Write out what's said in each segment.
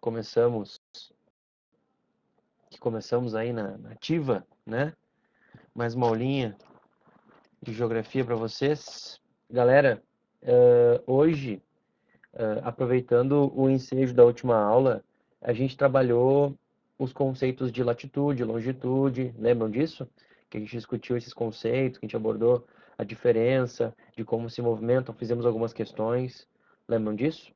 começamos aí na ativa, né? Mais uma aulinha de geografia para vocês. Galera, hoje, aproveitando o ensejo da última aula, a gente trabalhou os conceitos de latitude, longitude, lembram disso? Que a gente discutiu esses conceitos, que a gente abordou a diferença de como se movimentam, fizemos algumas questões, lembram disso?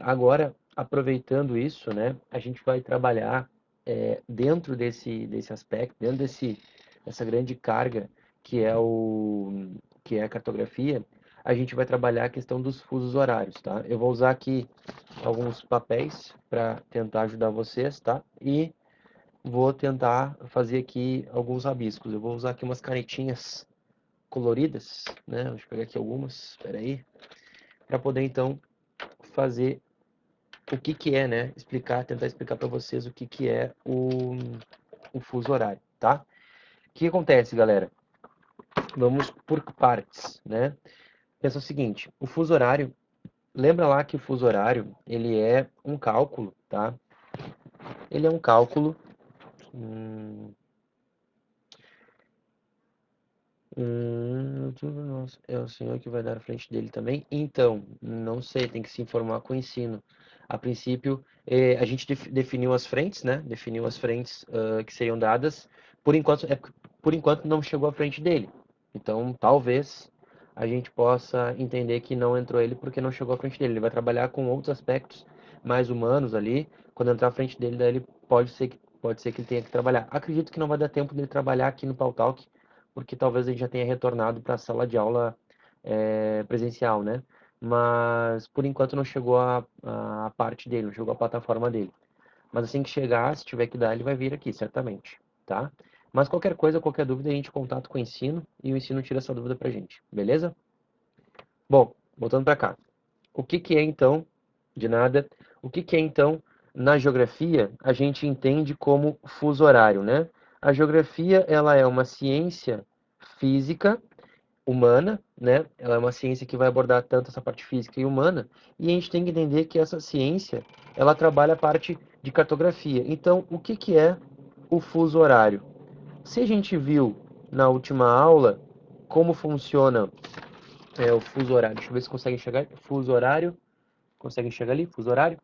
Agora, aproveitando isso, né, a gente vai trabalhar dentro desse aspecto, dentro dessa grande carga que é a cartografia, a gente vai trabalhar a questão dos fusos horários, tá? Eu vou usar aqui alguns papéis para tentar ajudar vocês, tá? E vou tentar fazer aqui alguns rabiscos. Eu vou usar aqui umas canetinhas coloridas, né? Deixa eu pegar aqui algumas, espera aí, para poder então fazer o que é, né? Tentar explicar para vocês o que é o fuso horário, tá? O que acontece, galera? Vamos por partes, né? Pensa o seguinte, o fuso horário, lembra lá que o fuso horário, ele é um cálculo, tá? Ele é um cálculo... Nossa, é o senhor que vai dar à frente dele também? Então, não sei, tem que se informar com o ensino. A princípio, a gente definiu as frentes, né? Definiu as frentes que seriam dadas. Por enquanto não chegou à frente dele. Então, talvez a gente possa entender que não entrou ele porque não chegou à frente dele. Ele vai trabalhar com outros aspectos mais humanos ali. Quando entrar à frente dele, daí ele pode ser que ele tenha que trabalhar. Acredito que não vai dar tempo dele trabalhar aqui no Pautalk, porque talvez a gente já tenha retornado para a sala de aula presencial, né? Mas por enquanto não chegou a parte dele, não chegou a plataforma dele. Mas assim que chegar, se tiver que dar, ele vai vir aqui, certamente, tá? Mas qualquer coisa, qualquer dúvida, a gente contato com o ensino e o ensino tira essa dúvida pra gente, beleza? Bom, voltando para cá. O que é então, de nada, o que é então, na geografia, a gente entende como fuso horário, né? A geografia, ela é uma ciência física humana, né? Ela é uma ciência que vai abordar tanto essa parte física e humana, e a gente tem que entender que essa ciência, ela trabalha a parte de cartografia. Então, o que é o fuso horário? Se a gente viu na última aula como funciona o fuso horário, deixa eu ver se consegue enxergar, fuso horário, consegue enxergar ali, fuso horário?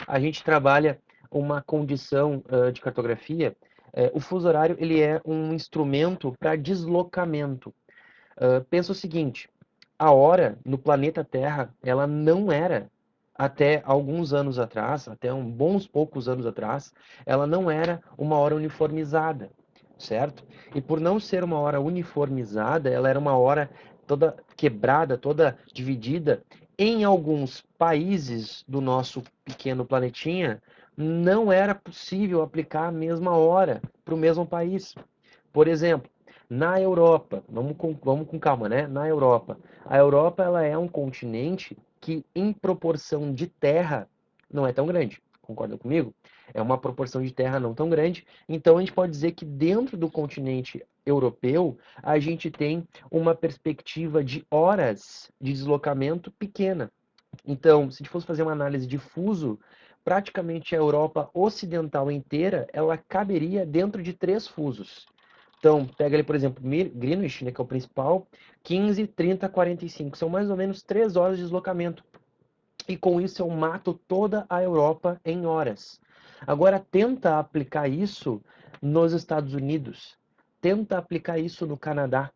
A gente trabalha uma condição de cartografia. O fuso horário ele é um instrumento para deslocamento. Pensa o seguinte, a hora no planeta Terra, ela não era, até alguns anos atrás, até uns bons poucos anos atrás, ela não era uma hora uniformizada, certo? E por não ser uma hora uniformizada, ela era uma hora toda quebrada, toda dividida. Em alguns países do nosso pequeno planetinha, não era possível aplicar a mesma hora para o mesmo país. Por exemplo, na Europa, vamos com calma, né? Na Europa, a Europa ela é um continente que, em proporção de terra, não é tão grande. Concorda comigo? É uma proporção de terra não tão grande. Então a gente pode dizer que dentro do continente europeu a gente tem uma perspectiva de horas de deslocamento pequena. Então, se a gente fosse fazer uma análise de fuso, praticamente a Europa ocidental inteira ela caberia dentro de 3 fusos. Então, pega ali, por exemplo, Greenwich, né, que é o principal, 15, 30, 45. São mais ou menos 3 horas de deslocamento. E com isso eu mato toda a Europa em horas. Agora, tenta aplicar isso nos Estados Unidos. Tenta aplicar isso no Canadá.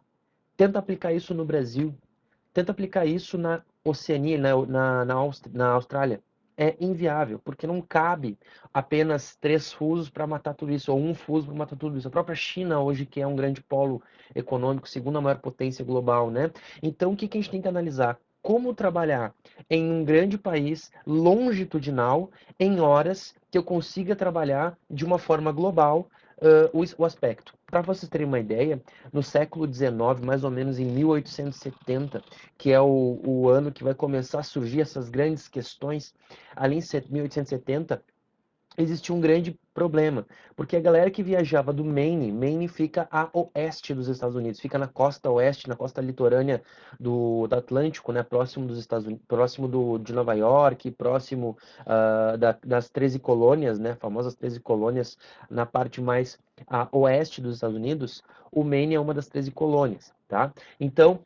Tenta aplicar isso no Brasil. Tenta aplicar isso na Oceania, na Austrália. É inviável, porque não cabe apenas 3 fusos para matar tudo isso, ou um fuso para matar tudo isso. A própria China hoje, que é um grande polo econômico, segunda maior potência global, né? Então, o que a gente tem que analisar? Como trabalhar em um grande país longitudinal em horas que eu consiga trabalhar de uma forma global o aspecto. Para vocês terem uma ideia, no século XIX, mais ou menos em 1870, que é o ano que vai começar a surgir essas grandes questões, ali em 1870, existia um grande problema, porque a galera que viajava do Maine fica a oeste dos Estados Unidos, fica na costa oeste, na costa litorânea do Atlântico, né, próximo dos Estados Unidos, próximo de Nova York, próximo das 13 colônias, né, famosas 13 colônias, na parte mais a oeste dos Estados Unidos, o Maine é uma das 13 colônias, tá? Então,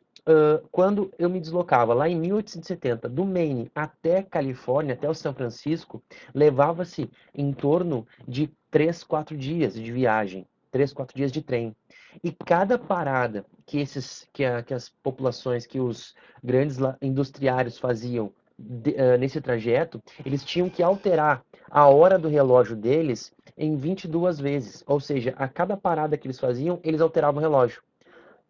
quando eu me deslocava lá em 1870, do Maine até Califórnia, até o São Francisco, levava-se em torno de 3, 4 dias de viagem, 3, 4 dias de trem. E cada parada que as populações, que os grandes industriários faziam nesse trajeto, eles tinham que alterar a hora do relógio deles em 22 vezes. Ou seja, a cada parada que eles faziam, eles alteravam o relógio.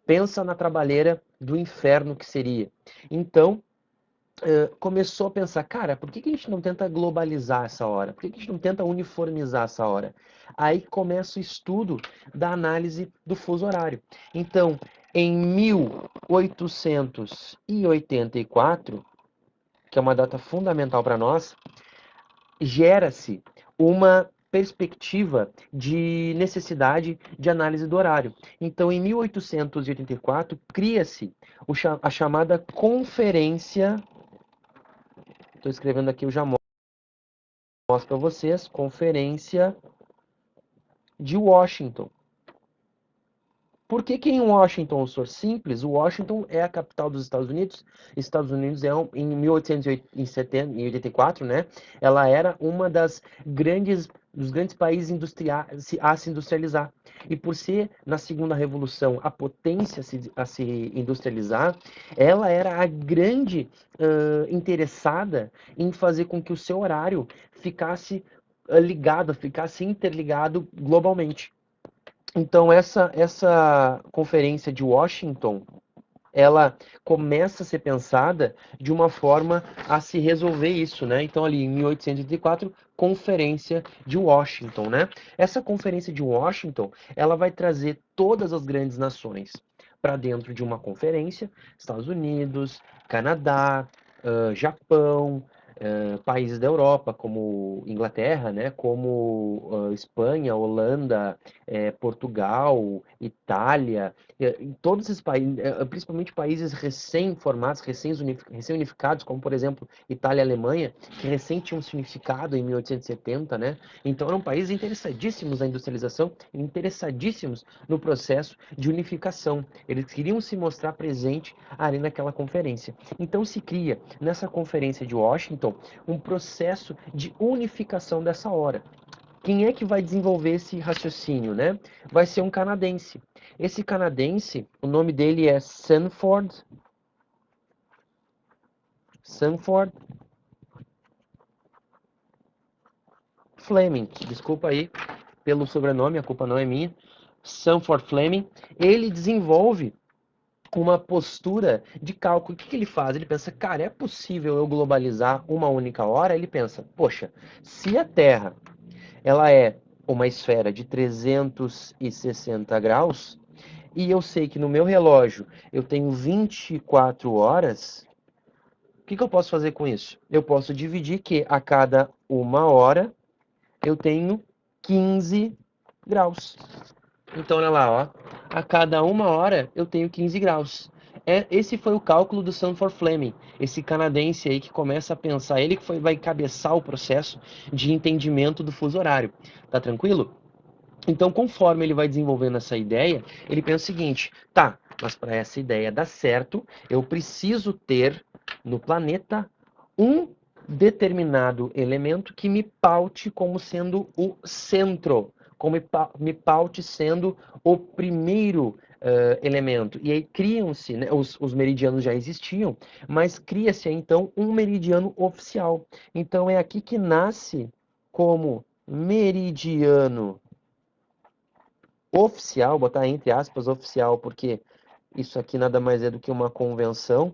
Pensa na trabalheira do inferno que seria. Então, começou a pensar, cara, por que a gente não tenta globalizar essa hora? Por que a gente não tenta uniformizar essa hora? Aí começa o estudo da análise do fuso horário. Então, em 1884, que é uma data fundamental para nós, gera-se uma perspectiva de necessidade de análise do horário. Então, em 1884, cria-se a chamada Conferência. Estou escrevendo aqui, eu já mostro para vocês. Conferência de Washington. Por que que em Washington, o simples? O Washington é a capital dos Estados Unidos. Estados Unidos em 1884, né? Ela era uma dos grandes países a se industrializar. E por ser na segunda revolução a potência a se industrializar, ela era a grande interessada em fazer com que o seu horário ficasse ligado, ficasse interligado globalmente. Então, essa conferência de Washington, ela começa a ser pensada de uma forma a se resolver isso, né? Então, ali em 1884, Conferência de Washington, né? Essa Conferência de Washington, ela vai trazer todas as grandes nações para dentro de uma conferência, Estados Unidos, Canadá, Japão, países da Europa, como Inglaterra, né? Como Espanha, Holanda, Portugal, Itália, em todos esses países, principalmente países recém-formados, recém-unificados, como por exemplo Itália e Alemanha, que recém tinham se unificado em 1870, né? Então eram países interessadíssimos na industrialização, interessadíssimos no processo de unificação. Eles queriam se mostrar presente ali naquela conferência. Então se cria nessa conferência de Washington um processo de unificação dessa hora. Quem é que vai desenvolver esse raciocínio, né? Vai ser um canadense. Esse canadense, o nome dele é Sanford Fleming. Desculpa aí pelo sobrenome, a culpa não é minha. Sanford Fleming. Ele desenvolve uma postura de cálculo. O que ele faz? Ele pensa, cara, é possível eu globalizar uma única hora? Ele pensa, poxa, se a Terra ela é uma esfera de 360 graus, e eu sei que no meu relógio eu tenho 24 horas, o que eu posso fazer com isso? Eu posso dividir que a cada uma hora eu tenho 15 graus. Então, olha lá, ó. A cada uma hora eu tenho 15 graus. Esse foi o cálculo do Sanford Fleming, esse canadense aí que começa a pensar, ele que vai cabeçar o processo de entendimento do fuso horário. Tá tranquilo? Então, conforme ele vai desenvolvendo essa ideia, ele pensa o seguinte: tá, mas para essa ideia dar certo, eu preciso ter no planeta um determinado elemento que me paute como sendo o centro, como me paute sendo o primeiro elemento. E aí criam-se, né, os meridianos já existiam, mas cria-se então um meridiano oficial. Então é aqui que nasce como meridiano oficial, botar entre aspas oficial, porque isso aqui nada mais é do que uma convenção.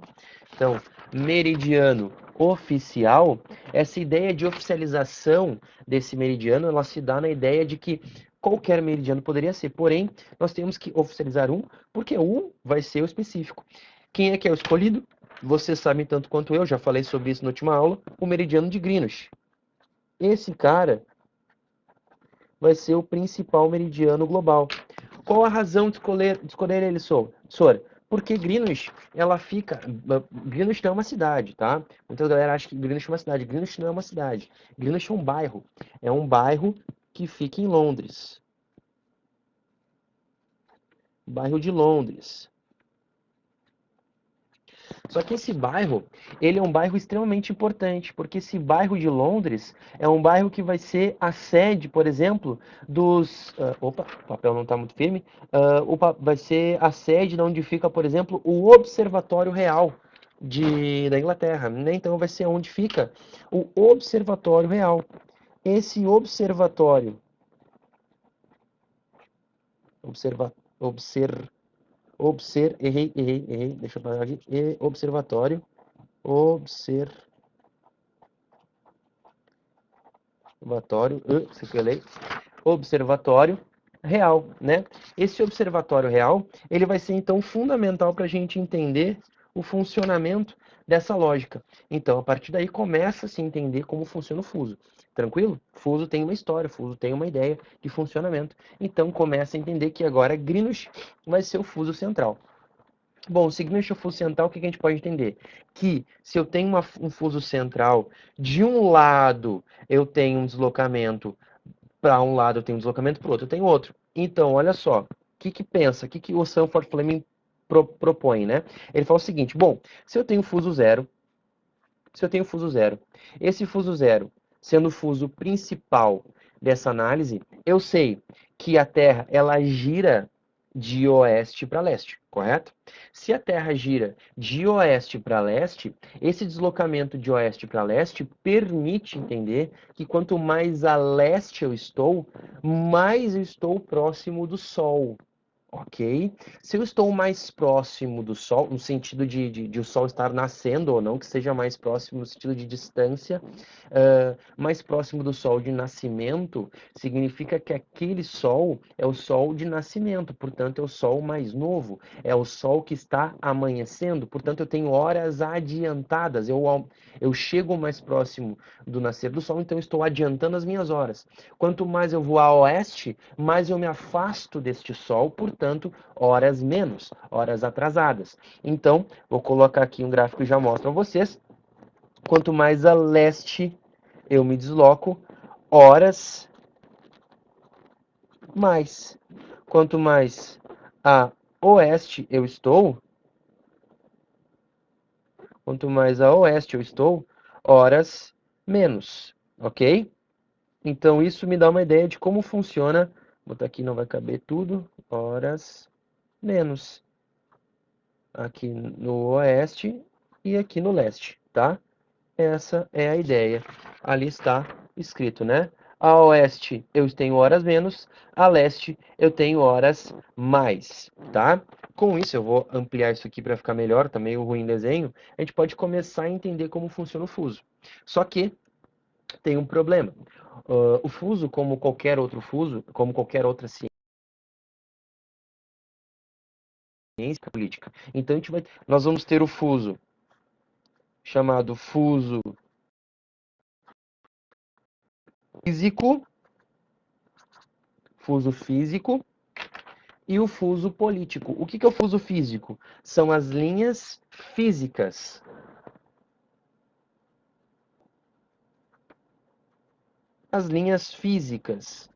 Então, meridiano oficial, essa ideia de oficialização desse meridiano, ela se dá na ideia de que qualquer meridiano poderia ser, porém, nós temos que oficializar um, porque um vai ser o específico. Quem é que é o escolhido? Vocês sabem tanto quanto eu, já falei sobre isso na última aula, o meridiano de Greenwich. Esse cara vai ser o principal meridiano global. Qual a razão de escolher ele, Sor? Porque Greenwich, ela fica... Greenwich não é uma cidade, tá? Muita galera acha que Greenwich é uma cidade. Greenwich não é uma cidade. Greenwich é um bairro. É um bairro que fica em Londres. Bairro de Londres. Só que esse bairro, ele é um bairro extremamente importante, porque esse bairro de Londres é um bairro que vai ser a sede, por exemplo, dos... opa, o papel não está muito firme. Vai ser a sede de onde fica, por exemplo, o Observatório Real da Inglaterra, né? Então vai ser onde fica o Observatório Real. Esse observatório... Observa, obser, errei, deixa eu parar aqui. Observatório observatório real, né? Esse observatório real, ele vai ser então fundamental para a gente entender o funcionamento dessa lógica. Então, a partir daí começa a se entender como funciona o fuso. Tranquilo? Fuso tem uma história, fuso tem uma ideia de funcionamento. Então, começa a entender que agora Greenwich vai ser o fuso central. Bom, seguindo esse fuso central, o que a gente pode entender? Que se eu tenho um fuso central, de um lado eu tenho um deslocamento para um lado, eu tenho um deslocamento, para o outro eu tenho outro. Então, olha só, o que pensa, o que o Sanford Fleming propõe, né? Ele fala o seguinte, bom, se eu tenho fuso zero, esse fuso zero sendo o fuso principal dessa análise, eu sei que a Terra, ela gira de oeste para leste, correto? Se a Terra gira de oeste para leste, esse deslocamento de oeste para leste permite entender que quanto mais a leste eu estou, mais eu estou próximo do Sol. Ok? Se eu estou mais próximo do Sol, no sentido de o Sol estar nascendo ou não, que seja mais próximo no sentido de distância, mais próximo do Sol de nascimento, significa que aquele Sol é o Sol de nascimento, portanto é o Sol mais novo, é o Sol que está amanhecendo, portanto eu tenho horas adiantadas, eu chego mais próximo do nascer do Sol, então eu estou adiantando as minhas horas. Quanto mais eu vou a oeste, mais eu me afasto deste Sol, portanto, horas menos, horas atrasadas. Então, vou colocar aqui um gráfico que já mostra a vocês. Quanto mais a leste eu me desloco, horas mais. Quanto mais a oeste eu estou, horas menos, ok? Então, isso me dá uma ideia de como funciona. Vou botar aqui, não vai caber tudo. Horas menos. Aqui no oeste e aqui no leste, tá? Essa é a ideia. Ali está escrito, né? A oeste eu tenho horas menos, a leste eu tenho horas mais, tá? Com isso, eu vou ampliar isso aqui para ficar melhor, tá meio ruim o desenho. A gente pode começar a entender como funciona o fuso. Só que tem um problema. O fuso, como qualquer outro fuso, como qualquer outra ciência política. Então, nós vamos ter o fuso chamado físico, fuso físico e o fuso político. O que é o fuso físico? São as linhas físicas. As linhas físicas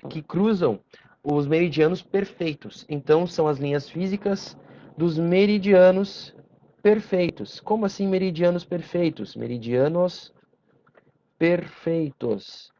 que cruzam os meridianos perfeitos. Então, são as linhas físicas dos meridianos perfeitos. Como assim meridianos perfeitos? Meridianos perfeitos.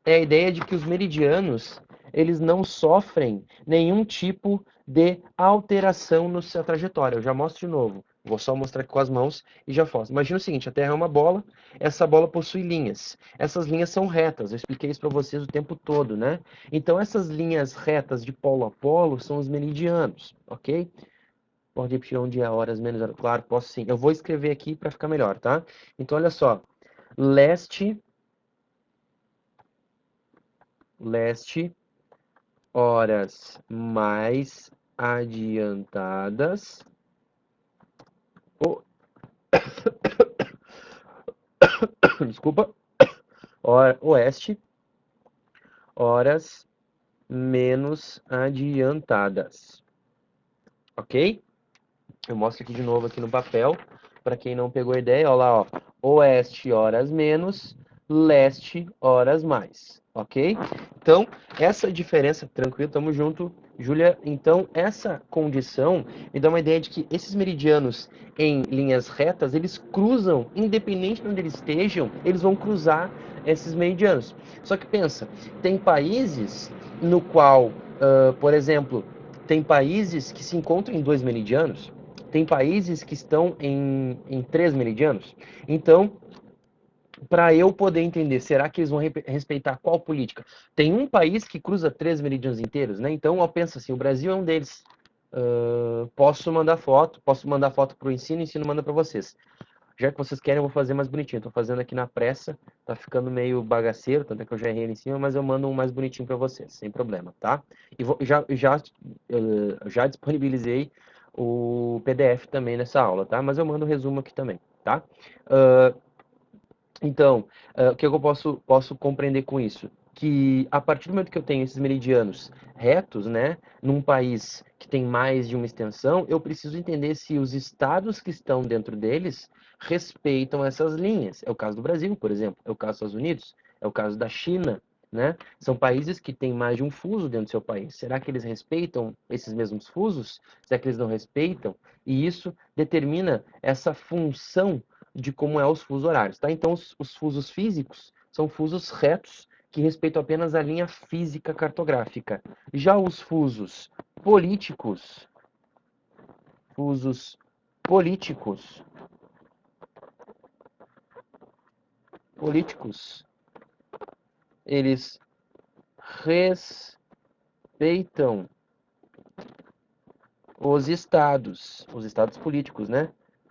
É a ideia de que os meridianos, eles não sofrem nenhum tipo de alteração na sua trajetória. Eu já mostro de novo. Vou só mostrar aqui com as mãos e já mostro. Imagina o seguinte, a Terra é uma bola, essa bola possui linhas. Essas linhas são retas, eu expliquei isso para vocês o tempo todo, né? Então, essas linhas retas de polo a polo são os meridianos, ok? Pode repetir onde é horas menos horas? Claro, posso sim. Eu vou escrever aqui para ficar melhor, tá? Então, olha só. Leste, horas mais adiantadas. Oh, desculpa. oeste, horas menos adiantadas. Ok? Eu mostro aqui de novo aqui no papel, para quem não pegou a ideia, olha lá, ó, oeste horas menos, leste horas mais, ok? Então, essa diferença, tranquilo, tamo junto, Júlia. Então, essa condição me dá uma ideia de que esses meridianos em linhas retas, eles cruzam, independente de onde eles estejam, eles vão cruzar esses meridianos. Só que pensa, tem países no qual, por exemplo, tem países que se encontram em 2 meridianos, tem países que estão em 3 meridianos. Então, para eu poder entender, será que eles vão respeitar qual política? Tem um país que cruza 3 meridianos inteiros, né? Então, eu penso assim, o Brasil é um deles. Posso mandar foto para o ensino manda para vocês. Já que vocês querem, eu vou fazer mais bonitinho. Estou fazendo aqui na pressa, tá ficando meio bagaceiro, tanto é que eu já errei ali em cima, mas eu mando um mais bonitinho para vocês, sem problema, tá? E já disponibilizei o PDF também nessa aula, tá? Mas eu mando um resumo aqui também, tá? Uh, então, o que eu posso compreender com isso? Que a partir do momento que eu tenho esses meridianos retos, né, num país que tem mais de uma extensão, eu preciso entender se os estados que estão dentro deles respeitam essas linhas. É o caso do Brasil, por exemplo, é o caso dos Estados Unidos, é o caso da China, né? São países que têm mais de um fuso dentro do seu país. Será que eles respeitam esses mesmos fusos? Será que eles não respeitam? E isso determina essa função de como é os fusos horários, tá? Então, os fusos físicos são fusos retos que respeitam apenas a linha física cartográfica. Já os fusos políticos, eles respeitam os estados políticos, né?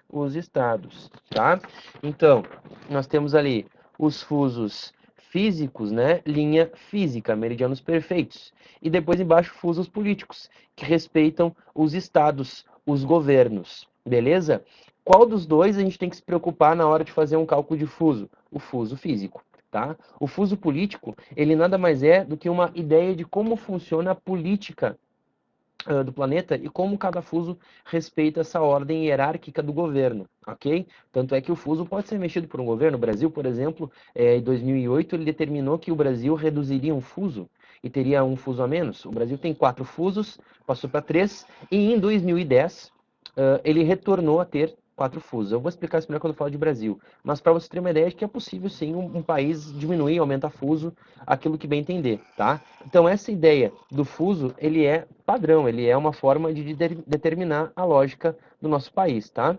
Os estados, tá? Então, nós temos ali os fusos físicos, né? Linha física, meridianos perfeitos. E depois embaixo, fusos políticos, que respeitam os estados, os governos, beleza? Qual dos dois a gente tem que se preocupar na hora de fazer um cálculo de fuso? O fuso físico, tá? O fuso político, ele nada mais é do que uma ideia de como funciona a política do planeta e como cada fuso respeita essa ordem hierárquica do governo, ok? Tanto é que o fuso pode ser mexido por um governo. O Brasil, por exemplo, em 2008, ele determinou que o Brasil reduziria um fuso e teria um fuso a menos. O Brasil tem 4 fusos, passou para 3, e em 2010 ele retornou a ter 4 fusos. Eu vou explicar isso melhor quando eu falo de Brasil, mas para você ter uma ideia de que é possível sim um país diminuir, aumentar fuso, aquilo que bem entender, tá? Então essa ideia do fuso, ele é padrão, ele é uma forma de determinar a lógica do nosso país, tá?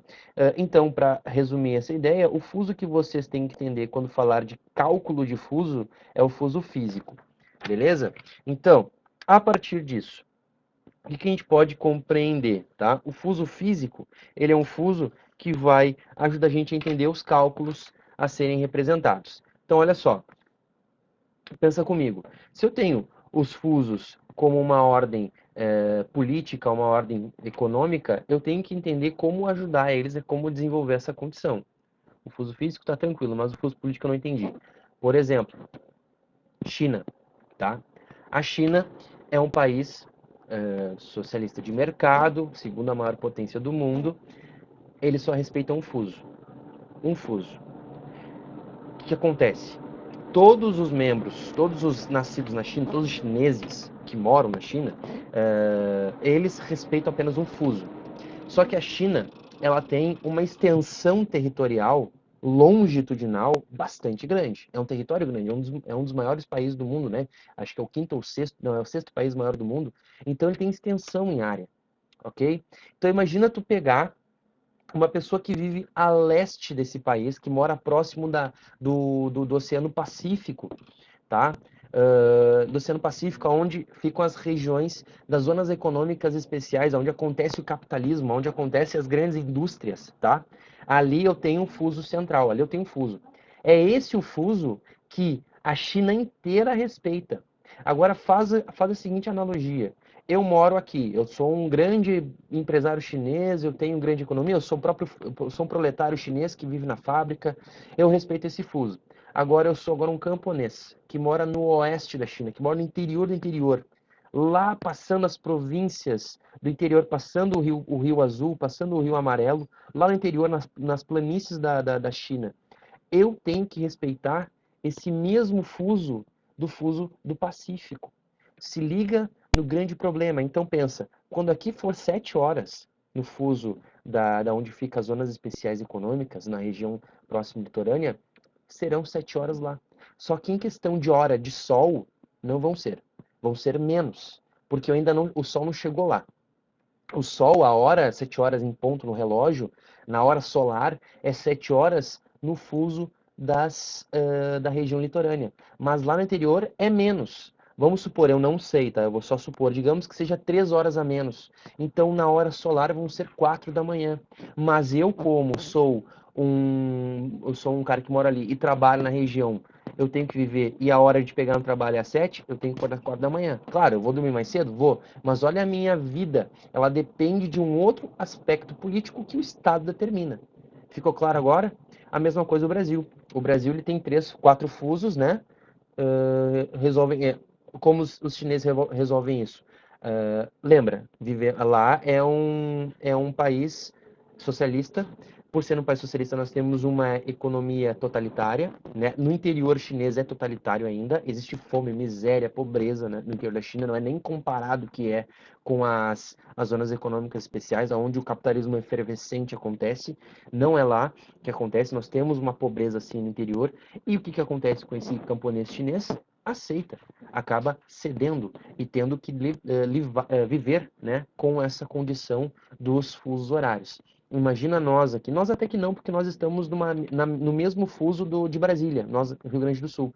Então, para resumir essa ideia, o fuso que vocês têm que entender quando falar de cálculo de fuso é o fuso físico, beleza? Então, a partir disso, o que a gente pode compreender, tá? O fuso físico, ele é um fuso que vai ajudar a gente a entender os cálculos a serem representados. Então, olha só, pensa comigo. Se eu tenho os fusos como uma ordem política, uma ordem econômica, eu tenho que entender como ajudar eles e como desenvolver essa condição. O fuso físico está tranquilo, mas o fuso político eu não entendi. Por exemplo, China, tá? A China é um país socialista de mercado, segunda maior potência do mundo. Eles só respeitam um fuso. Um fuso. O que acontece? Todos os membros, todos os nascidos na China, todos os chineses que moram na China, eles respeitam apenas um fuso. Só que a China, ela tem uma extensão territorial longitudinal bastante grande. É um território grande, é um dos maiores países do mundo, né? Acho que é o quinto ou sexto, não, é o sexto país maior do mundo. Então ele tem extensão em área, ok? Então imagina tu pegar uma pessoa que vive a leste desse país, que mora próximo do Oceano Pacífico, tá? Do Oceano Pacífico, onde ficam as regiões das zonas econômicas especiais, onde acontece o capitalismo, onde acontecem as grandes indústrias, tá? Ali eu tenho um fuso central, ali eu tenho um fuso. É esse o fuso que a China inteira respeita. Agora faz a seguinte analogia. Eu moro aqui, eu sou um grande empresário chinês, eu tenho grande economia, eu sou um proletário chinês que vive na fábrica, eu respeito esse fuso. Agora eu sou agora um camponês que mora no oeste da China, que mora no interior do interior, lá passando as províncias do interior, passando o rio Azul, passando o Rio Amarelo, lá no interior, nas planícies da China. Eu tenho que respeitar esse mesmo fuso do Pacífico. Se liga no grande problema. Então pensa, quando aqui for 7 horas no fuso da onde ficam as zonas especiais econômicas, na região próxima litorânea, serão 7 horas lá. Só que em questão de hora de sol, não vão ser menos, porque o sol não chegou lá. O sol, a hora, 7 horas em ponto no relógio, na hora solar, é 7 horas no fuso da região litorânea. Mas lá no interior é menos. Vamos supor, eu não sei, tá? Eu vou só supor, digamos que seja 3 horas a menos. Então, na hora solar vão ser 4 da manhã. Mas como eu sou um cara que mora ali e trabalho na região, eu tenho que viver, e a hora de pegar no trabalho é às 7, eu tenho que acordar às 4 da manhã. Claro, eu vou dormir mais cedo? Vou. Mas olha a minha vida, ela depende de um outro aspecto político que o Estado determina. Ficou claro agora? A mesma coisa o Brasil. O Brasil ele tem 3, 4 fusos, né? Como os chineses resolvem isso? Lembra, viver lá é um país socialista. Por ser um país socialista, nós temos uma economia totalitária, né? No interior chinês é totalitário ainda, existe fome, miséria, pobreza, né? No interior da China, não é nem comparado o que é com as zonas econômicas especiais, onde o capitalismo efervescente acontece, não é lá que acontece, nós temos uma pobreza assim no interior, e o que acontece com esse camponês chinês? Aceita, acaba cedendo e tendo que viver, né, com essa condição dos fusos horários. Imagina nós aqui, nós até que não, porque nós estamos no mesmo fuso de Brasília, nós, Rio Grande do Sul.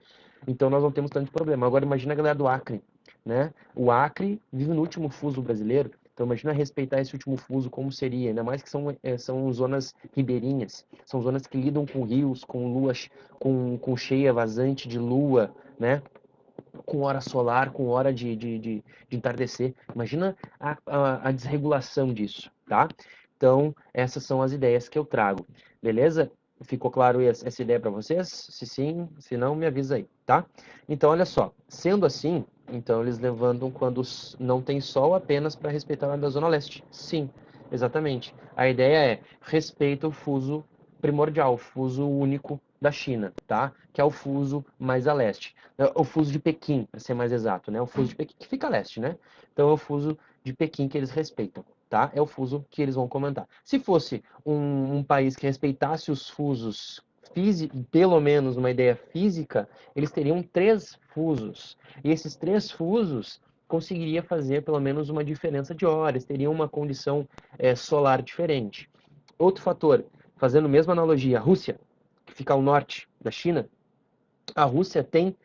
Então nós não temos tanto problema. Agora imagina a galera do Acre, né? O Acre vive no último fuso brasileiro, então imagina respeitar esse último fuso como seria, ainda mais que são zonas ribeirinhas, são zonas que lidam com rios, com luas, com cheia vazante de lua, né? Com hora solar, com hora de entardecer. Imagina a desregulação disso, tá? Então, essas são as ideias que eu trago, beleza? Ficou claro essa ideia para vocês? Se sim, se não, me avisa aí, tá? Então, olha só, sendo assim, então eles levantam quando não tem sol apenas para respeitar a hora da Zona Leste. Sim, exatamente. A ideia é respeita o fuso primordial, o fuso único da China, tá? Que é o fuso mais a leste. O fuso de Pequim, para ser mais exato, né? O fuso de Pequim que fica a leste, né? Então é o fuso de Pequim que eles respeitam, tá? É o fuso que eles vão comentar. Se fosse um país que respeitasse os fusos pelo menos uma ideia física, eles teriam 3 fusos. E esses 3 fusos conseguiria fazer pelo menos uma diferença de horas, teriam uma condição solar diferente. Outro fator, fazendo a mesma analogia, a Rússia, que fica ao norte da China, a Rússia tem,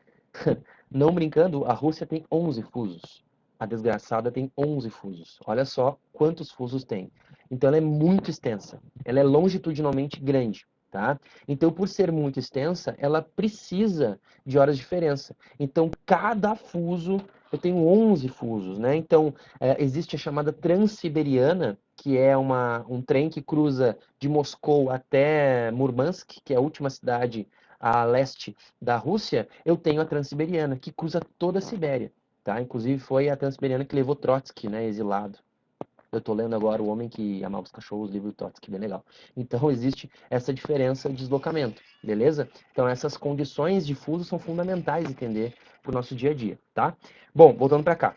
não brincando, a Rússia tem 11 fusos. A desgraçada tem 11 fusos. Olha só quantos fusos tem. Então ela é muito extensa. Ela é longitudinalmente grande, tá? Então, por ser muito extensa, ela precisa de horas de diferença. Então, cada fuso, eu tenho 11 fusos, né? Então, existe a chamada Transiberiana, que é um trem que cruza de Moscou até Murmansk, que é a última cidade a leste da Rússia. Eu tenho a Transiberiana, que cruza toda a Sibéria, tá? Inclusive foi a Transiberiana que levou Trotsky, né, exilado. Eu estou lendo agora O Homem que Amava os Cachorros, livro do Trotsky, bem legal. Então existe essa diferença de deslocamento, beleza? Então essas condições de fuso são fundamentais entender para o nosso dia a dia, tá? Bom, voltando para cá.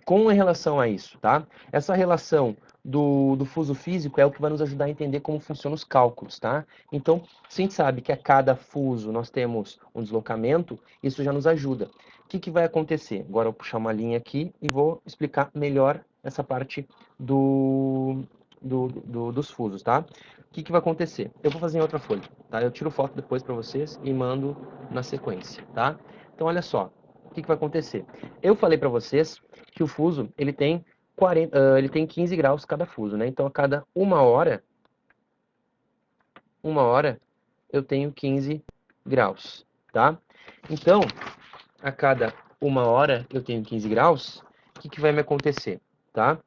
Com relação a isso, tá? Essa relação do fuso físico é o que vai nos ajudar a entender como funcionam os cálculos, tá? Então, se a gente sabe que a cada fuso nós temos um deslocamento, isso já nos ajuda. O que vai acontecer? Agora eu vou puxar uma linha aqui e vou explicar melhor essa parte dos fusos, tá? O que vai acontecer? Eu vou fazer em outra folha, tá? Eu tiro foto depois para vocês e mando na sequência, tá? Então, olha só, o que vai acontecer? Eu falei para vocês que o fuso ele tem 15 graus cada fuso, né? Então a cada uma hora eu tenho 15 graus, tá? Então, a cada uma hora eu tenho 15 graus, o que vai me acontecer, tá?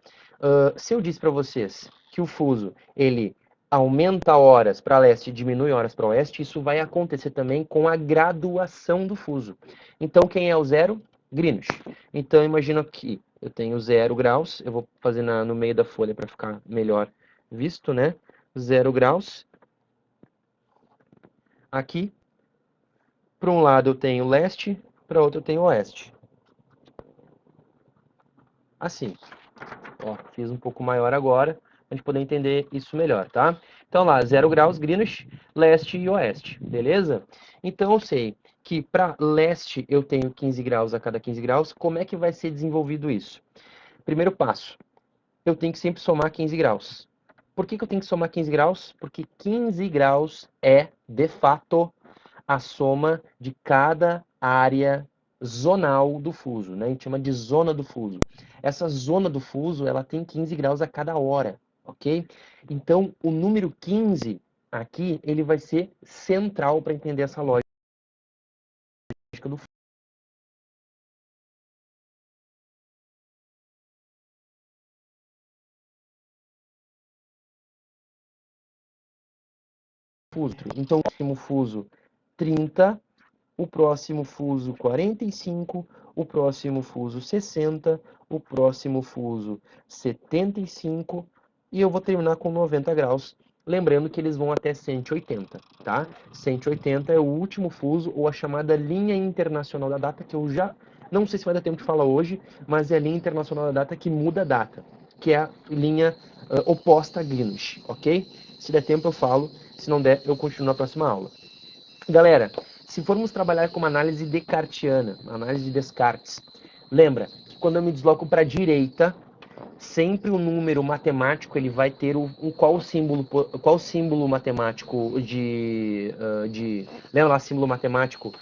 Se eu disse para vocês que o fuso ele aumenta horas para leste e diminui horas para oeste, isso vai acontecer também com a graduação do fuso. Então, quem é o zero? Greenwich. Então, imagina que eu tenho 0 graus, eu vou fazer no meio da folha para ficar melhor visto, né? 0 graus. Aqui, para um lado eu tenho leste, para outro eu tenho oeste. Assim. Ó, fiz um pouco maior agora, para a gente poder entender isso melhor, tá? Então lá, 0 graus, Greenwich, leste e oeste, beleza? Então eu sei que para leste eu tenho 15 graus a cada 15 graus. Como é que vai ser desenvolvido isso? Primeiro passo, eu tenho que sempre somar 15 graus. Por que eu tenho que somar 15 graus? Porque 15 graus é, de fato, a soma de cada área zonal do fuso, né? A gente chama de zona do fuso. Essa zona do fuso, ela tem 15 graus a cada hora, ok? Então, o número 15 aqui, ele vai ser central para entender essa lógica do fuso. Então, o próximo fuso 30, o próximo fuso 45, o próximo fuso 60, o próximo fuso 75 e eu vou terminar com 90 graus. Lembrando que eles vão até 180, tá? 180 é o último fuso ou a chamada linha internacional da data, que eu já não sei se vai dar tempo de falar hoje, mas é a linha internacional da data que muda a data, que é a linha oposta a Greenwich, ok? Se der tempo eu falo, se não der eu continuo na próxima aula. Galera, se formos trabalhar com uma análise descartiana, análise de Descartes, lembra que quando eu me desloco para a direita, sempre o número matemático ele vai ter qual símbolo matemático lembra lá símbolo matemático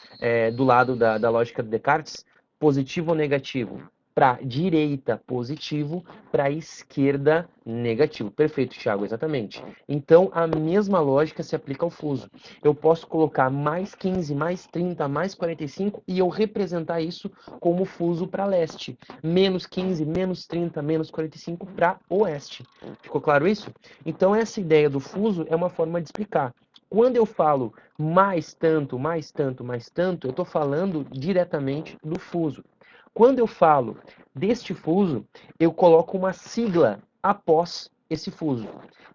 do lado da lógica de Descartes? Positivo ou negativo? Para direita, positivo, para esquerda, negativo. Perfeito, Thiago, exatamente. Então, a mesma lógica se aplica ao fuso. Eu posso colocar mais 15, mais 30, mais 45 e eu representar isso como fuso para leste. Menos 15, menos 30, menos 45 para oeste. Ficou claro isso? Então, essa ideia do fuso é uma forma de explicar. Quando eu falo mais tanto, mais tanto, mais tanto, eu estou falando diretamente do fuso. Quando eu falo deste fuso, eu coloco uma sigla após esse fuso.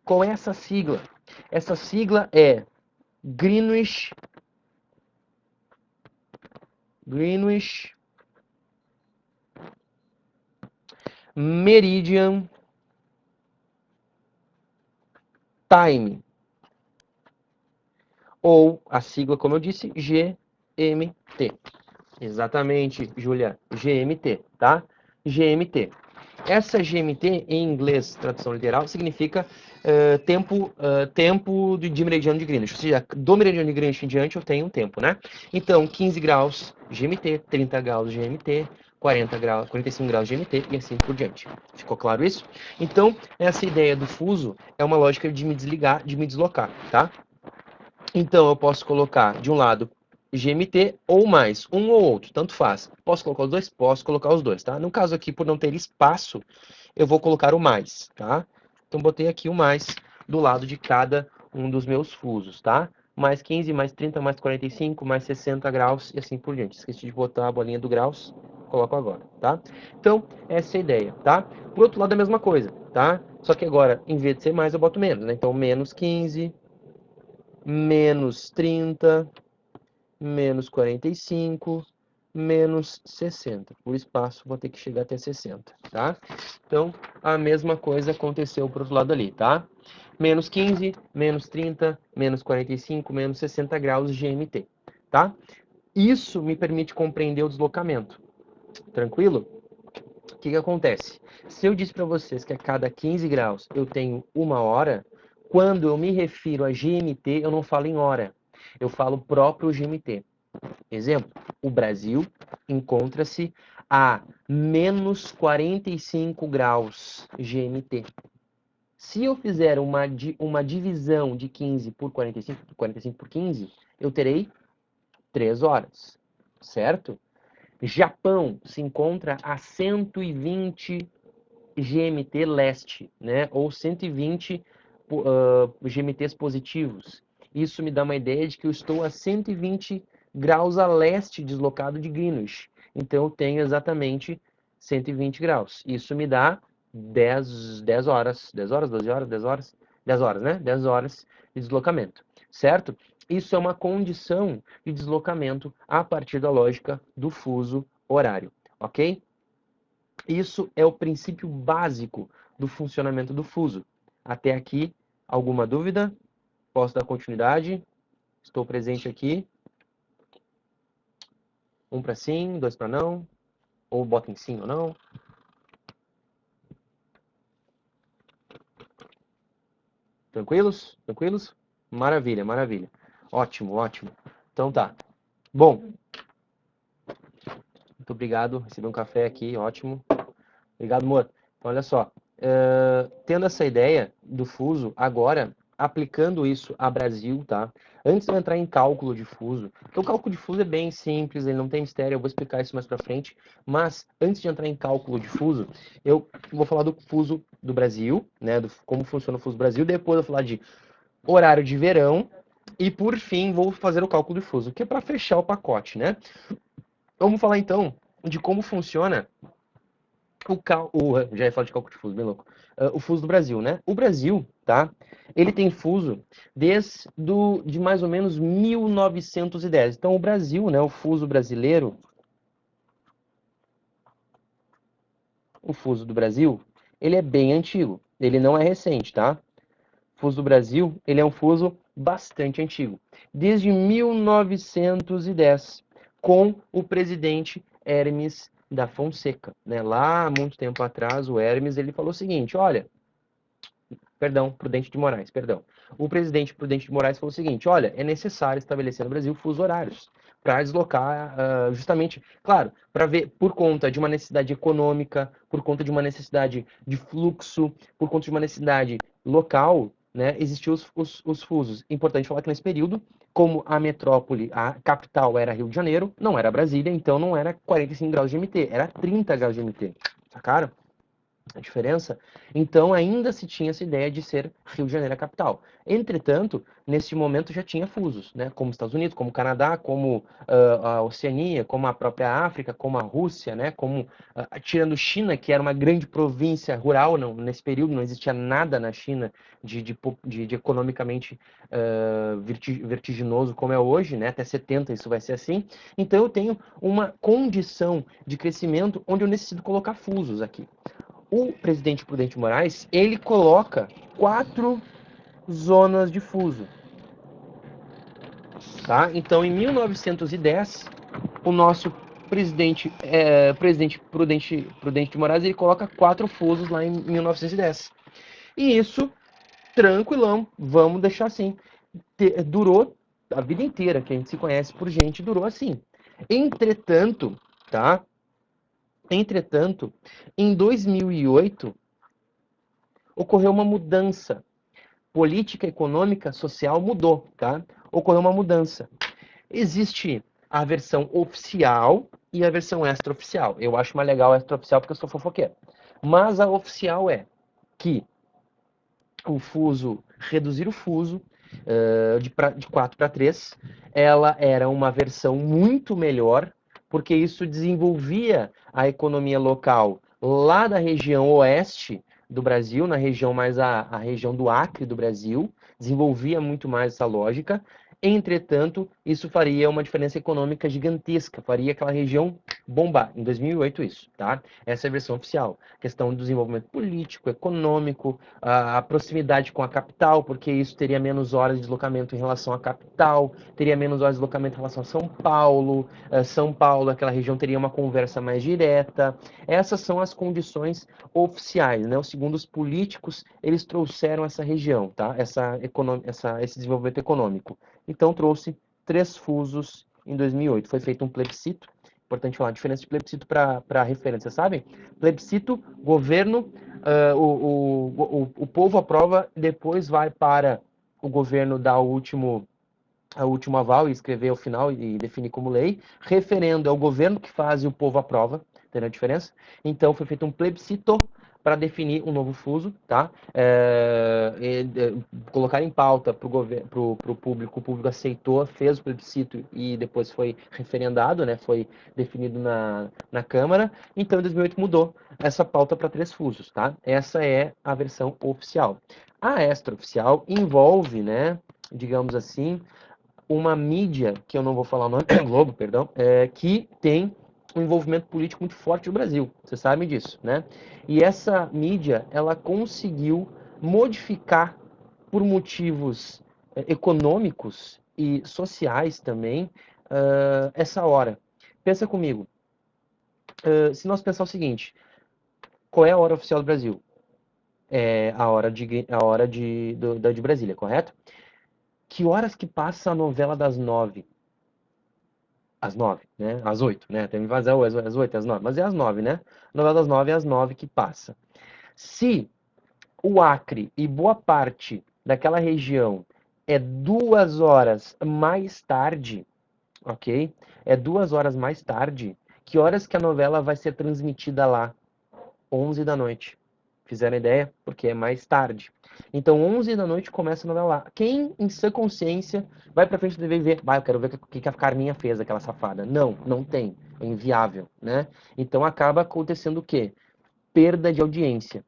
Qual é essa sigla? Essa sigla é Greenwich Meridian Time. Ou a sigla, como eu disse, GMT. Exatamente, Júlia. GMT, tá? GMT. Essa GMT, em inglês, tradução literal, significa tempo de meridiano de Greenwich. Ou seja, do meridiano de Greenwich em diante eu tenho um tempo, né? Então, 15 graus GMT, 30 graus GMT, 40 graus, 45 graus GMT e assim por diante. Ficou claro isso? Então, essa ideia do fuso é uma lógica de me desligar, de me deslocar, tá? Então, eu posso colocar, de um lado, GMT ou mais, um ou outro, tanto faz. Posso colocar os dois? Posso colocar os dois, tá? No caso aqui, por não ter espaço, eu vou colocar o mais, tá? Então, botei aqui o mais do lado de cada um dos meus fusos, tá? Mais 15, mais 30, mais 45, mais 60 graus e assim por diante. Esqueci de botar a bolinha do graus, coloco agora, tá? Então, essa é a ideia, tá? Por outro lado, a mesma coisa, tá? Só que agora, em vez de ser mais, eu boto menos, né? Então, menos 15, menos 30, menos 45, menos 60. Por espaço, vou ter que chegar até 60, tá? Então, a mesma coisa aconteceu para o outro lado ali, tá? Menos 15, menos 30, menos 45, menos 60 graus de GMT, tá? Isso me permite compreender o deslocamento. Tranquilo? O que acontece? Se eu disse para vocês que a cada 15 graus eu tenho uma hora, quando eu me refiro a GMT, eu não falo em hora, eu falo próprio GMT. Exemplo, o Brasil encontra-se a menos 45 graus GMT. Se eu fizer uma divisão de 15 por 45, 45 por 15, eu terei 3 horas, certo? Japão se encontra a 120 GMT leste, né? Ou 120 GMTs positivos. Isso me dá uma ideia de que eu estou a 120 graus a leste deslocado de Greenwich. Então eu tenho exatamente 120 graus. Isso me dá 10 horas, 10 horas, 12 horas, 10 horas, 10 horas, né? 10 horas de deslocamento, certo? Isso é uma condição de deslocamento a partir da lógica do fuso horário, ok? Isso é o princípio básico do funcionamento do fuso. Até aqui, alguma dúvida? Posso dar continuidade? Estou presente aqui. Um para sim, dois para não. Ou bota em sim ou não. Tranquilos? Tranquilos? Maravilha, maravilha. Ótimo, ótimo. Então tá. Bom, muito obrigado. Recebi um café aqui, ótimo. Obrigado, amor. Então, olha só. Tendo essa ideia do fuso, agora, aplicando isso a Brasil, tá? Antes de eu entrar em cálculo de fuso, porque o cálculo de fuso é bem simples, ele não tem mistério, eu vou explicar isso mais pra frente, mas antes de entrar em cálculo de fuso, eu vou falar do fuso do Brasil, né? Como funciona o fuso do Brasil, depois eu vou falar de horário de verão, e por fim vou fazer o cálculo de fuso, que é para fechar o pacote, né? Vamos falar então de como funciona já ia falar de cálculo de fuso, bem louco. O fuso do Brasil, né? O Brasil, tá? Ele tem fuso de mais ou menos 1910. Então, o Brasil, né? O fuso brasileiro, o fuso do Brasil, ele é bem antigo. Ele não é recente, tá? O fuso do Brasil, ele é um fuso bastante antigo. Desde 1910, com o presidente Hermes da Fonseca, né? Lá, há muito tempo atrás, o Hermes, ele falou o seguinte, olha, perdão, Prudente de Moraes, perdão. O presidente Prudente de Moraes falou o seguinte, olha, é necessário estabelecer no Brasil fusos horários para deslocar justamente, claro, para ver por conta de uma necessidade econômica, por conta de uma necessidade de fluxo, por conta de uma necessidade local, né, existiam os fusos. Importante falar que nesse período, como a metrópole, a capital era Rio de Janeiro, não era Brasília, então não era 45 graus de MT, era 30 graus de MT, sacaram? A diferença? Então ainda se tinha essa ideia de ser Rio de Janeiro a capital. Entretanto, nesse momento já tinha fusos, né? Como os Estados Unidos, como o Canadá, como a Oceania, como a própria África, como a Rússia, né? Como tirando China, que era uma grande província rural, não, nesse período não existia nada na China de economicamente vertiginoso como é hoje, né? Até 70 isso vai ser assim. Então eu tenho uma condição de crescimento onde eu necessito colocar fusos aqui. O presidente Prudente Moraes, ele coloca 4 zonas de fuso, tá? Então, em 1910, o nosso presidente Prudente de Moraes, ele coloca 4 fusos lá em 1910. E isso, tranquilão, vamos deixar assim. Durou a vida inteira, que a gente se conhece por gente, durou assim. Entretanto, tá? Entretanto, em 2008, ocorreu uma mudança política, econômica, social mudou, tá? Ocorreu uma mudança. Existe a versão oficial e a versão extraoficial. Eu acho mais legal a extraoficial porque eu sou fofoqueiro. Mas a oficial é que reduzir o fuso de 4 para 3, ela era uma versão muito melhor, porque isso desenvolvia a economia local lá da região oeste do Brasil, na região mais a região do Acre do Brasil, desenvolvia muito mais essa lógica. Entretanto, isso faria uma diferença econômica gigantesca, faria aquela região bombar. Em 2008 isso, tá? Essa é a versão oficial. Questão do desenvolvimento político, econômico, a proximidade com a capital, porque isso teria menos horas de deslocamento em relação à capital, teria menos horas de deslocamento em relação a São Paulo. São Paulo, aquela região, teria uma conversa mais direta. Essas são as condições oficiais, né? Segundo os políticos, eles trouxeram essa região, tá? Esse desenvolvimento econômico. Então, trouxe 3 fusos em 2008. Foi feito um plebiscito. Importante falar, a diferença de plebiscito para referência, sabem? Plebiscito, governo, o povo aprova, depois vai para o governo dar a último aval e escrever ao final e definir como lei. Referendo é o governo que faz e o povo aprova, entendeu a diferença? Então foi feito um plebiscito para definir um novo fuso, tá? Colocar em pauta para o público aceitou, fez o plebiscito e depois foi referendado, né? Foi definido na Câmara. Então, em 2008 mudou essa pauta para 3 fusos, tá? Essa é a versão oficial. A extraoficial envolve, né, digamos assim, uma mídia, que eu não vou falar o nome, Globo, perdão, que tem um envolvimento político muito forte no Brasil. Vocês sabem disso, né? E essa mídia, ela conseguiu modificar por motivos econômicos e sociais também essa hora. Pensa comigo. Se nós pensar o seguinte, qual é a hora oficial do Brasil? É a hora de Brasília, correto? Que horas que passa a novela das 9? Às 9, né? Às 8, né? Tem que fazer às 8, às 9, mas é às 9, né? A novela das 9 é às 9 que passa. Se o Acre e boa parte daquela região é 2 horas mais tarde, ok? É 2 horas mais tarde, que horas que a novela vai ser transmitida lá? 11 da noite. Fizeram ideia? Porque é mais tarde. Então, 11 da noite começa a novela lá. Quem, em sã consciência, vai pra frente do TV e vê, eu quero ver o que a Carminha fez, aquela safada. Não, não tem. É inviável, né? Então, acaba acontecendo o quê? Perda de audiência.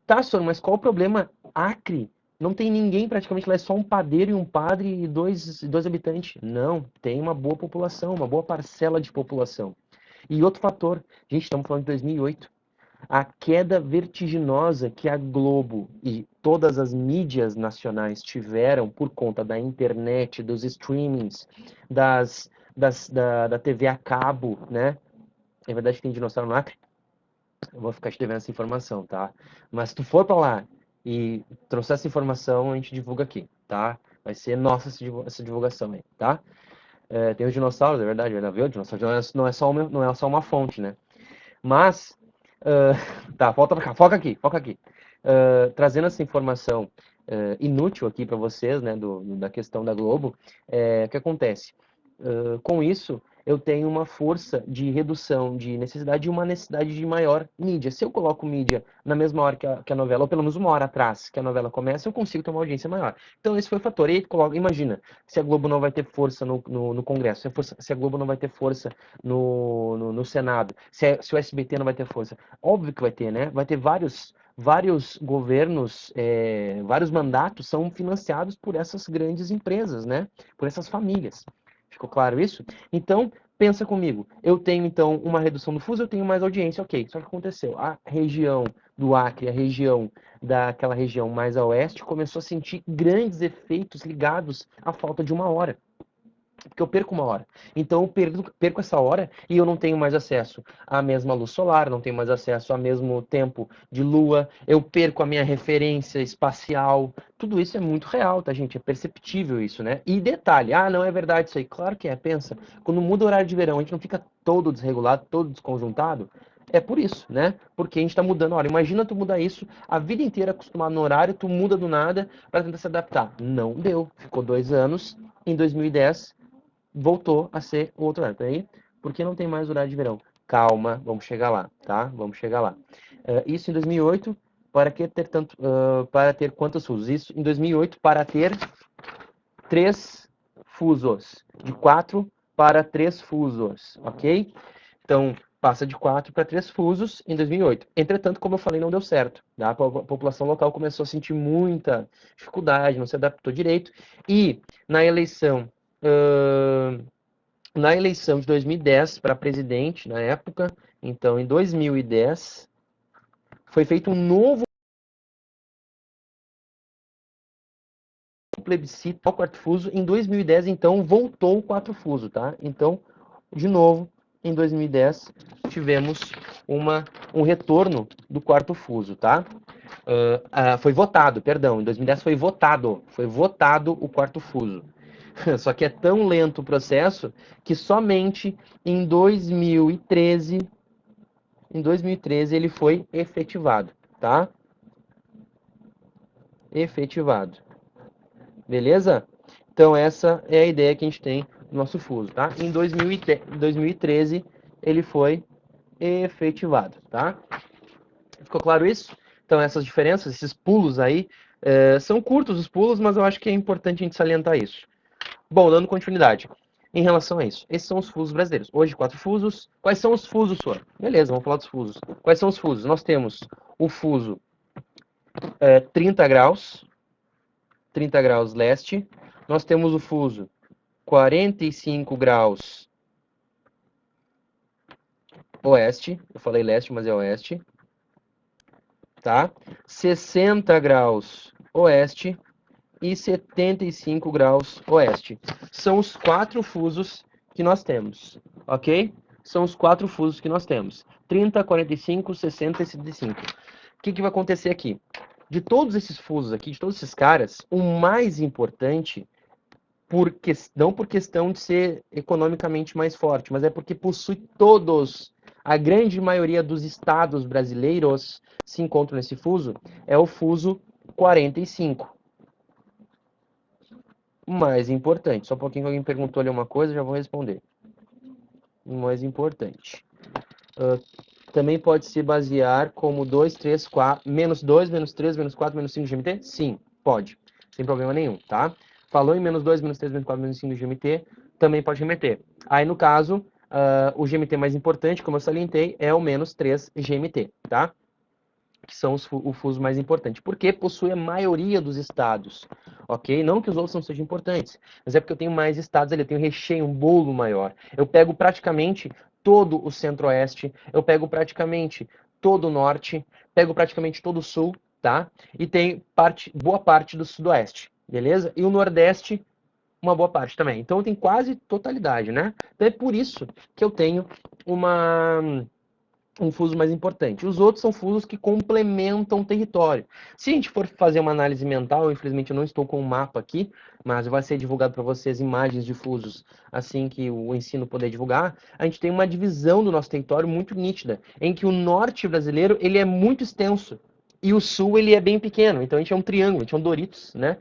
Tá, Sônia, mas qual o problema? Acre, não tem ninguém praticamente lá, é só um padeiro e um padre e dois habitantes. Não, tem uma boa população, uma boa parcela de população. E outro fator, gente, estamos falando de 2008. A queda vertiginosa que a Globo e todas as mídias nacionais tiveram por conta da internet, dos streamings, da TV a cabo, né? É verdade que tem dinossauro no Acre? Eu vou ficar te devendo essa informação, tá? Mas se tu for pra lá e trouxer essa informação, a gente divulga aqui, tá? Vai ser nossa essa divulgação aí, tá? Tem os dinossauros, é verdade, viu? O dinossauro não é só uma fonte, né? Mas, tá, volta pra cá, foca aqui. Trazendo essa informação inútil aqui para vocês, né, da questão da Globo, o que acontece? Com isso, eu tenho uma força de redução de necessidade e uma necessidade de maior mídia. Se eu coloco mídia na mesma hora que a novela, ou pelo menos uma hora atrás que a novela começa, eu consigo ter uma audiência maior. Então, esse foi o fator. E aí, imagina, se a Globo não vai ter força no Congresso, se a Globo não vai ter força no Senado, se o SBT não vai ter força. Óbvio que vai ter, né? Vai ter vários governos, vários mandatos são financiados por essas grandes empresas, né? Por essas famílias. Ficou claro isso? Então, pensa comigo. Eu tenho, então, uma redução do fuso, eu tenho mais audiência, ok. Só que aconteceu. A região do Acre, a região daquela região mais a oeste, começou a sentir grandes efeitos ligados à falta de uma hora. Porque eu perco uma hora. Então eu perco essa hora e eu não tenho mais acesso à mesma luz solar, não tenho mais acesso ao mesmo tempo de lua, eu perco a minha referência espacial. Tudo isso é muito real, tá, gente? É perceptível isso, né? E detalhe, não é verdade isso aí. Claro que é, pensa. Quando muda o horário de verão, a gente não fica todo desregulado, todo desconjuntado? É por isso, né? Porque a gente tá mudando a hora. Imagina tu mudar isso a vida inteira acostumado no horário, tu muda do nada para tentar se adaptar. Não deu. Ficou 2 anos. Em 2010 voltou a ser o outro horário. Peraí, por que não tem mais horário de verão? Calma, vamos chegar lá, tá? Vamos chegar lá. Isso em 2008, para ter quantos fusos? Isso em 2008, para ter 3 fusos. De 4 para 3 fusos, ok? Então, passa de 4 para 3 fusos em 2008. Entretanto, como eu falei, não deu certo. Tá? A população local começou a sentir muita dificuldade, não se adaptou direito. E na eleição de 2010 para presidente, na época, então em 2010, foi feito um novo plebiscito ao quarto fuso. Em 2010, então, voltou o quatro fuso, tá? Então, de novo, em 2010, tivemos um retorno do quarto fuso, tá? Foi votado, perdão, em 2010 foi votado o quarto fuso. Só que é tão lento o processo que somente em 2013 ele foi efetivado, tá? Efetivado. Beleza? Então essa é a ideia que a gente tem do nosso fuso, tá? Em 2013 ele foi efetivado, tá? Ficou claro isso? Então, essas diferenças, esses pulos aí, são curtos os pulos, mas eu acho que é importante a gente salientar isso. Bom, dando continuidade. Em relação a isso, esses são os fusos brasileiros. Hoje, 4 fusos. Quais são os fusos, senhor? Beleza, vamos falar dos fusos. Quais são os fusos? Nós temos o fuso 30 graus, 30 graus leste. Nós temos o fuso 45 graus oeste. Eu falei leste, mas é oeste. Tá? 60 graus oeste e 75 graus oeste. São os 4 fusos que nós temos, ok? São os 4 fusos que nós temos. 30, 45, 60 e 75. O que vai acontecer aqui? De todos esses fusos aqui, de todos esses caras, o mais importante, não por questão de ser economicamente mais forte, mas é porque possui todos, a grande maioria dos estados brasileiros se encontram nesse fuso, é o fuso 45. Mais importante, só um pouquinho que alguém perguntou ali uma coisa, já vou responder. O mais importante. Também pode se basear como 2, 3, 4, menos 2, menos 3, menos 4, menos 5 de GMT? Sim, pode. Sem problema nenhum, tá? Falou em menos 2, menos 3, menos 4, menos 5 de GMT, também pode remeter. Aí, no caso, o GMT mais importante, como eu salientei, é o menos 3 GMT, tá? Que são o fuso mais importante, porque possui a maioria dos estados, ok? Não que os outros não sejam importantes, mas é porque eu tenho mais estados ali, eu tenho recheio, um bolo maior. Eu pego praticamente todo o centro-oeste, eu pego praticamente todo o norte, pego praticamente todo o sul, tá? E tem boa parte do sudoeste, beleza? E o nordeste, uma boa parte também. Então eu tenho quase totalidade, né? Então é por isso que eu tenho um fuso mais importante. Os outros são fusos que complementam o território. Se a gente for fazer uma análise mental, infelizmente eu não estou com um mapa aqui, mas vai ser divulgado para vocês imagens de fusos assim que o ensino puder divulgar. A gente tem uma divisão do nosso território muito nítida, em que o norte brasileiro ele é muito extenso e o sul ele é bem pequeno. Então a gente é um triângulo, a gente é um Doritos, né?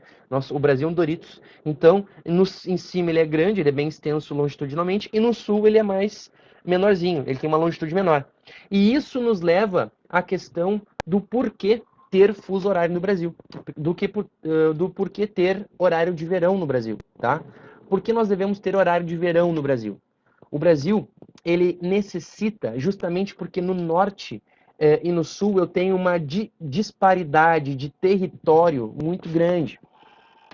O Brasil é um Doritos. Então em cima ele é grande, ele é bem extenso longitudinalmente, e no sul ele é mais menorzinho, ele tem uma longitude menor. E isso nos leva à questão do porquê ter fuso horário no Brasil, do porquê ter horário de verão no Brasil, tá? Por que nós devemos ter horário de verão no Brasil? O Brasil, ele necessita, justamente porque no norte e no sul eu tenho uma disparidade de território muito grande.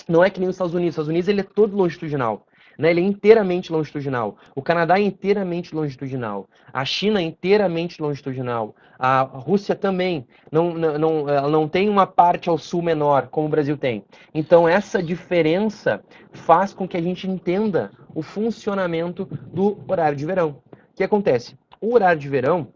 Não é que nem os Estados Unidos. Os Estados Unidos ele é todo longitudinal. Né? Ele é inteiramente longitudinal. O Canadá é inteiramente longitudinal. A China é inteiramente longitudinal. A Rússia também. Ela não tem uma parte ao sul menor, como o Brasil tem. Então, essa diferença faz com que a gente entenda o funcionamento do horário de verão. O que acontece? O horário de verão,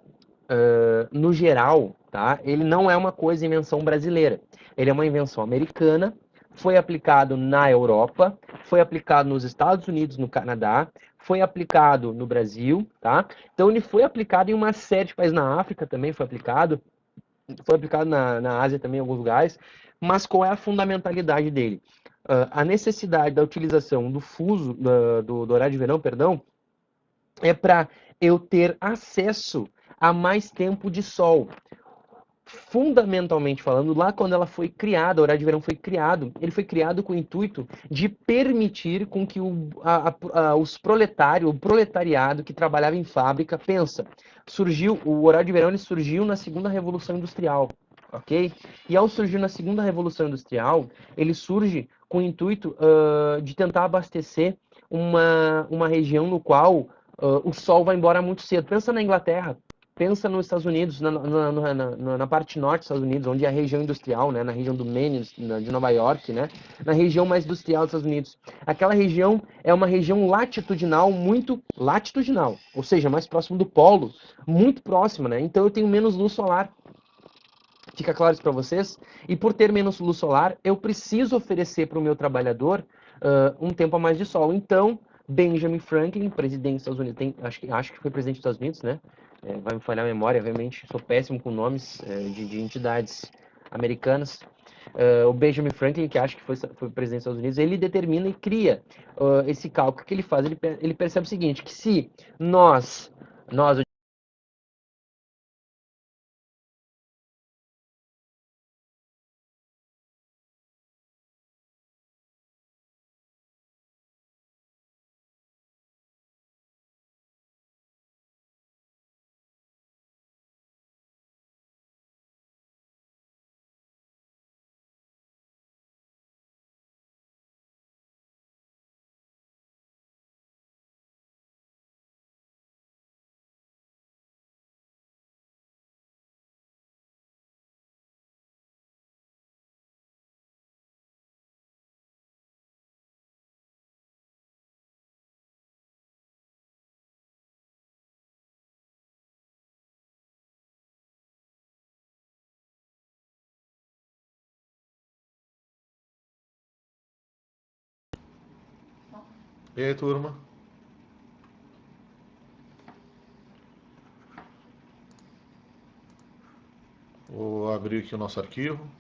no geral, tá? Ele não é uma coisa invenção brasileira. Ele é uma invenção americana, foi aplicado na Europa, foi aplicado nos Estados Unidos, no Canadá, foi aplicado no Brasil, tá? Então ele foi aplicado em uma série de países, na África também foi aplicado na Ásia também em alguns lugares, mas qual é a fundamentalidade dele? A necessidade da utilização do fuso, do horário de verão, perdão, é para eu ter acesso a mais tempo de sol. Fundamentalmente falando, lá quando ela foi criada, o horário de verão foi criado, ele foi criado com o intuito de permitir com que os proletários, o proletariado que trabalhava em fábrica, o horário de verão ele surgiu na segunda revolução industrial, ok? E ao surgir na segunda revolução industrial, ele surge com o intuito de tentar abastecer uma região no qual o sol vai embora muito cedo. Pensa na Inglaterra. Pensa nos Estados Unidos, na parte norte dos Estados Unidos, onde é a região industrial, né, na região do Maine, de Nova York, né, na região mais industrial dos Estados Unidos. Aquela região é uma região latitudinal, muito latitudinal, ou seja, mais próximo do polo, muito próxima, né? Então eu tenho menos luz solar. Fica claro isso para vocês? E por ter menos luz solar, eu preciso oferecer para o meu trabalhador um tempo a mais de sol. Então, Benjamin Franklin, presidente dos Estados Unidos, acho que foi presidente dos Estados Unidos, né? Vai me falhar a memória, realmente sou péssimo com nomes de entidades americanas. O Benjamin Franklin, que acho que foi presidente dos Estados Unidos, ele determina e cria esse cálculo que ele faz. Ele percebe o seguinte, que se nós E aí, turma? Vou abrir aqui o nosso arquivo.